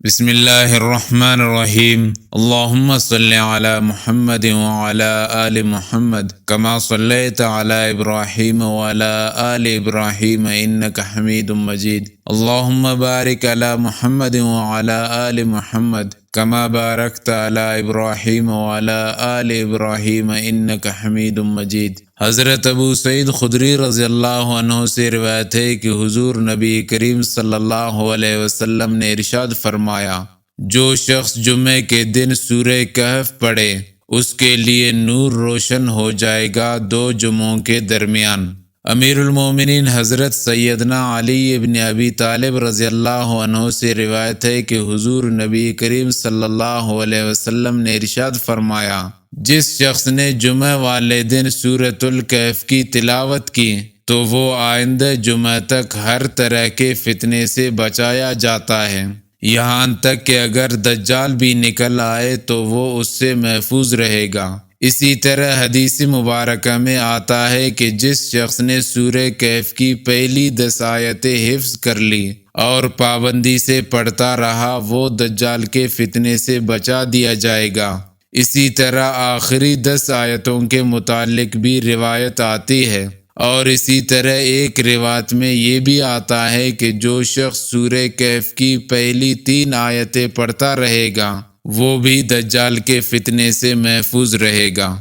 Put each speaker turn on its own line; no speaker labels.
بسم اللہ الرحمن الرحیم اللہم صلی علی محمد وعلی آل محمد کما صلیت علی ابراہیم وعلی آل ابراہیم انک حمید مجید اللہم بارک علی محمد وعلی آل محمد کما بارکت علی ابراہیم وعلی آل ابراہیم انک حمید مجید۔ حضرت ابو سعید خدری رضی اللہ عنہ سے روایت ہے کہ حضور نبی کریم صلی اللہ علیہ وسلم نے ارشاد فرمایا، جو شخص جمعے کے دن سورہ کہف پڑھے اس کے لیے نور روشن ہو جائے گا دو جمعوں کے درمیان۔ امیر المومنین حضرت سیدنا علی ابن ابی طالب رضی اللہ عنہ سے روایت ہے کہ حضور نبی کریم صلی اللہ علیہ وسلم نے ارشاد فرمایا، جس شخص نے جمعہ والے دن سورۃ الکہف کی تلاوت کی تو وہ آئندہ جمعہ تک ہر طرح کے فتنے سے بچایا جاتا ہے، یہاں تک کہ اگر دجال بھی نکل آئے تو وہ اس سے محفوظ رہے گا۔ اسی طرح حدیث مبارکہ میں آتا ہے کہ جس شخص نے سورہ کہف کی پہلی 10 آیتیں حفظ کر لی اور پابندی سے پڑھتا رہا وہ دجال کے فتنے سے بچا دیا جائے گا۔ اسی طرح آخری 10 آیتوں کے متعلق بھی روایت آتی ہے، اور اسی طرح ایک روایت میں یہ بھی آتا ہے کہ جو شخص سورہ کہف کی پہلی 3 آیتیں پڑھتا رہے گا وہ بھی دجال کے فتنے سے محفوظ رہے گا۔